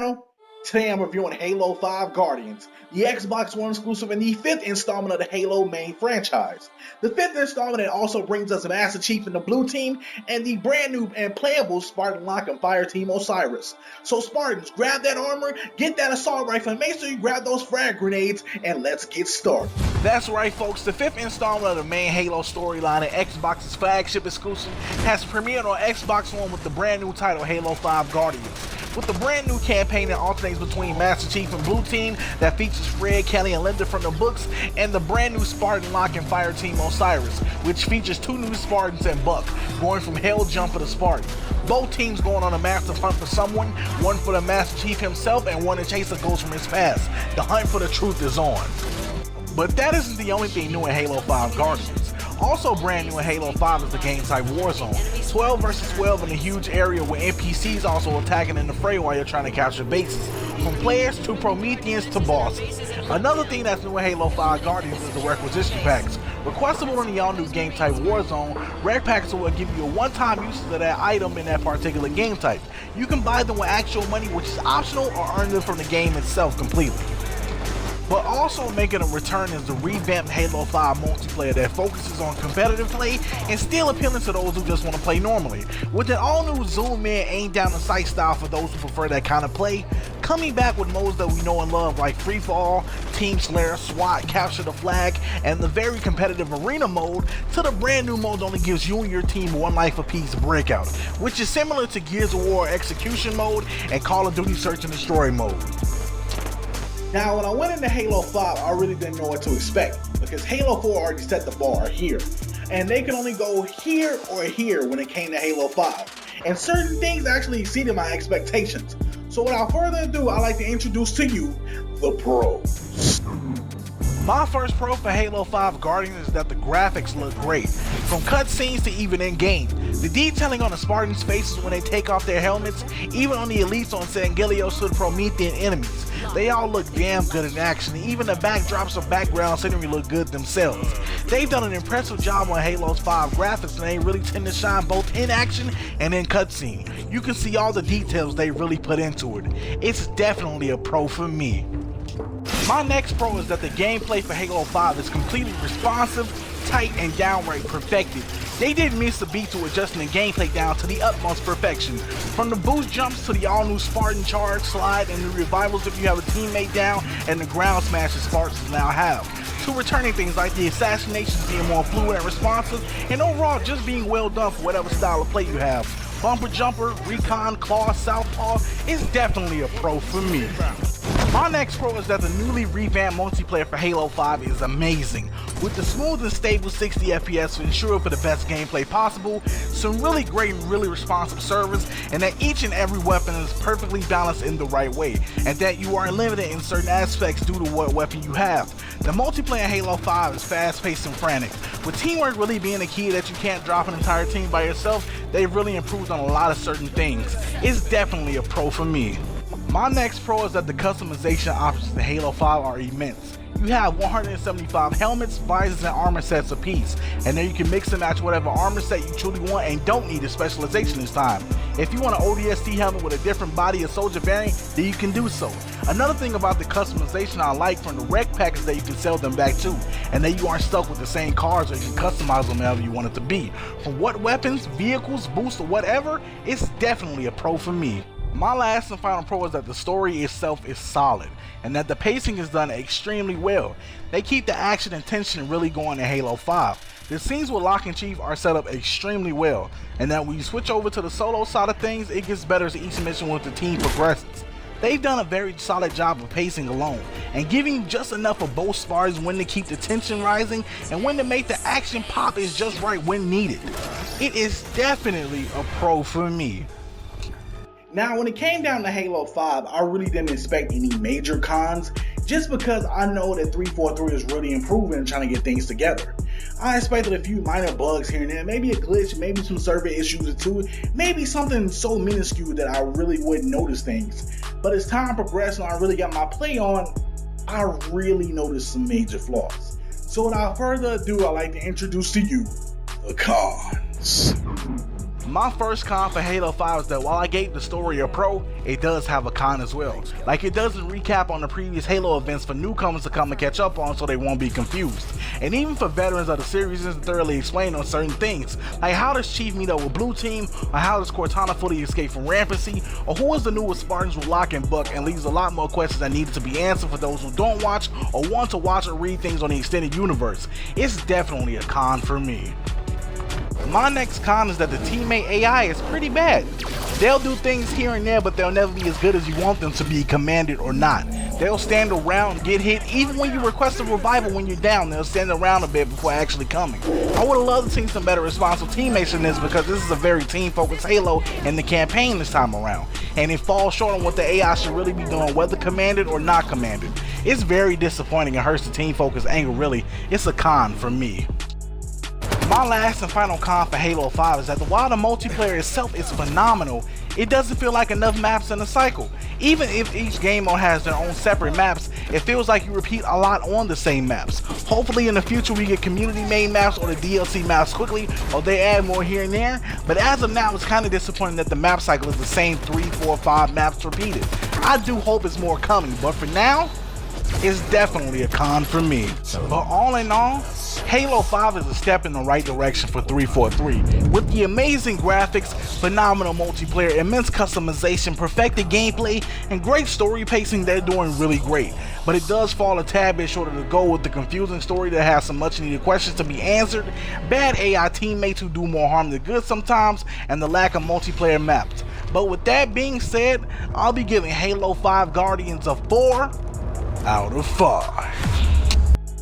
channel. Today I'm reviewing Halo 5 Guardians, the Xbox One exclusive and the 5th installment of the Halo main franchise. The 5th installment that also brings us Master Chief and the Blue Team, and the brand new and playable Spartan Lock and Fire Team Osiris. So Spartans, grab that armor, get that assault rifle, and make sure you grab those frag grenades, and let's get started. That's right folks, the 5th installment of the main Halo storyline and Xbox's flagship exclusive has premiered on Xbox One with the brand new title Halo 5 Guardians. With the brand new campaign that alternates between Master Chief and Blue Team that features Fred, Kelly, and Linda from the books, and the brand new Spartan Lock and Fire Team Osiris, which features 2 new Spartans and Buck, going from Hell Jumper to Spartan. Both teams going on a massive hunt for someone, one for the Master Chief himself and one to chase a ghost from his past. The hunt for the truth is on. But that isn't the only thing new in Halo 5 Guardians. Also brand new in Halo 5 is the game type Warzone. 12 versus 12 in a huge area with NPCs also attacking in the fray while you're trying to capture bases. From players to Prometheans to bosses. Another thing that's new in Halo 5 Guardians is the requisition packs. Requestable in the all-new game type Warzone, rec packs will give you a one-time use of that item in that particular game type. You can buy them with actual money, which is optional, or earn them from the game itself completely. But also making a return is the revamped Halo 5 multiplayer that focuses on competitive play and still appealing to those who just want to play normally. With an all-new zoom-in, aim-down-the-sight style for those who prefer that kind of play, coming back with modes that we know and love like Free Fall, Team Slayer, SWAT, Capture the Flag, and the very competitive Arena mode, to the brand new mode that only gives you and your team one life apiece Breakout, which is similar to Gears of War Execution mode and Call of Duty Search and Destroy mode. Now, when I went into Halo 5, I really didn't know what to expect, because Halo 4 already set the bar here, and they could only go here or here when it came to Halo 5, and certain things actually exceeded my expectations. So without further ado, I'd like to introduce to you the pros. My first pro for Halo 5 Guardians is that the graphics look great, from cutscenes to even in-game. The detailing on the Spartans' faces when they take off their helmets, even on the elites on Sangelios to the Promethean enemies, they all look damn good in action, and even the backdrops of background scenery look good themselves. They've done an impressive job on Halo's 5 graphics, and they really tend to shine both in action and in cutscene. You can see all the details they really put into it. It's definitely a pro for me. My next pro is that the gameplay for Halo 5 is completely responsive, tight, and downright perfected. They didn't miss a beat to adjusting the gameplay down to the utmost perfection. From the boost jumps to the all-new Spartan charge, slide, and the revivals if you have a teammate down, and the ground smash that Spartans now have. To returning things like the assassinations being more fluid and responsive, and overall just being well done for whatever style of play you have. Bumper jumper, recon, claw, southpaw is definitely a pro for me. My next pro is that the newly revamped multiplayer for Halo 5 is amazing. With the smooth and stable 60 FPS to ensure for the best gameplay possible, some really great and really responsive servers, and that each and every weapon is perfectly balanced in the right way, and that you are limited in certain aspects due to what weapon you have. The multiplayer in Halo 5 is fast-paced and frantic. With teamwork really being the key that you can't drop an entire team by yourself, they've really improved on a lot of certain things. It's definitely a pro for me. My next pro is that the customization options in Halo 5 are immense. You have 175 helmets, visors, and armor sets apiece, and then you can mix and match whatever armor set you truly want and don't need a specialization this time. If you want an ODST helmet with a different body or soldier variant, then you can do so. Another thing about the customization I like from the rec pack is that you can sell them back too, and that you aren't stuck with the same cars, or you can customize them however you want it to be. From what weapons, vehicles, boosts, or whatever, it's definitely a pro for me. My last and final pro is that the story itself is solid, and that the pacing is done extremely well. They keep the action and tension really going in Halo 5. The scenes with Locke and Chief are set up extremely well, and that when you switch over to the solo side of things, it gets better as each mission with the team progresses. They've done a very solid job of pacing alone, and giving you just enough of both as far as when to keep the tension rising and when to make the action pop is just right when needed. It is definitely a pro for me. Now, when it came down to Halo 5, I really didn't expect any major cons, just because I know that 343 is really improving and trying to get things together. I expected a few minor bugs here and there, maybe a glitch, maybe some server issues or two, maybe something so minuscule that I really wouldn't notice things. But as time progressed and I really got my play on, I really noticed some major flaws. So without further ado, I'd like to introduce to you the cons. My first con for Halo 5 is that while I gave the story a pro, it does have a con as well. Like, it doesn't recap on the previous Halo events for newcomers to come and catch up on so they won't be confused. And even for veterans of the series, isn't thoroughly explained on certain things, like how does Chief meet up with Blue Team, or how does Cortana fully escape from Rampancy, or who is the newest Spartans with Locke and Buck, and leaves a lot more questions that needed to be answered for those who don't watch or want to watch or read things on the extended universe. It's definitely a con for me. My next con is that the teammate AI is pretty bad. They'll do things here and there, but they'll never be as good as you want them to be, commanded or not. They'll stand around, get hit, even when you request a revival when you're down, they'll stand around a bit before actually coming. I would have loved to see some better responsible teammates in this, because this is a very team-focused Halo in the campaign this time around, and it falls short on what the AI should really be doing, whether commanded or not commanded. It's very disappointing and hurts the team-focused angle. Really, it's a con for me. My last and final con for Halo 5 is that while the multiplayer itself is phenomenal, it doesn't feel like enough maps in the cycle. Even if each game mode has their own separate maps, it feels like you repeat a lot on the same maps. Hopefully in the future we get community made maps or the DLC maps quickly, or they add more here and there, but as of now it's kind of disappointing that the map cycle is the same 3, 4, 5 maps repeated. I do hope it's more coming, but for now, it's definitely a con for me. But all in all, Halo 5 is a step in the right direction for 343. With the amazing graphics, phenomenal multiplayer, immense customization, perfected gameplay, and great story pacing, they're doing really great. But it does fall a tad bit short of the goal with the confusing story that has some much needed questions to be answered, bad AI teammates who do more harm than good sometimes, and the lack of multiplayer maps. But with that being said, I'll be giving Halo 5 Guardians a 4 out of 5.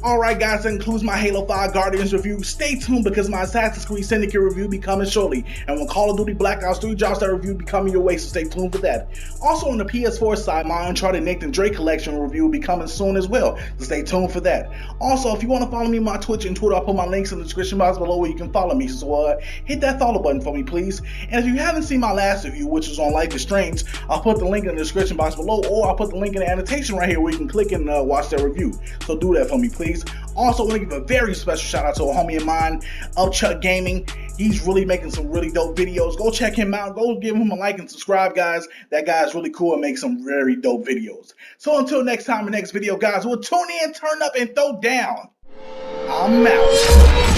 Alright guys, that concludes my Halo 5 Guardians review. Stay tuned because my Assassin's Creed Syndicate review will be coming shortly. And when Call of Duty Black Ops 3 drops, that review will be coming your way, so stay tuned for that. Also on the PS4 side, my Uncharted Nathan Drake collection review will be coming soon as well, so stay tuned for that. Also, if you want to follow me on my Twitch and Twitter, I'll put my links in the description box below where you can follow me, so hit that follow button for me please. And if you haven't seen my last review, which was on Life is Strange, I'll put the link in the description box below, or I'll put the link in the annotation right here where you can click and watch that review. So do that for me please. Also, I want to give a very special shout out to a homie of mine, Upchuck Gaming. He's really making some really dope videos. Go check him out. Go give him a like and subscribe, guys. That guy's really cool and makes some very dope videos. So until next time, the next video, guys, we'll tune in, turn up, and throw down. I'm out.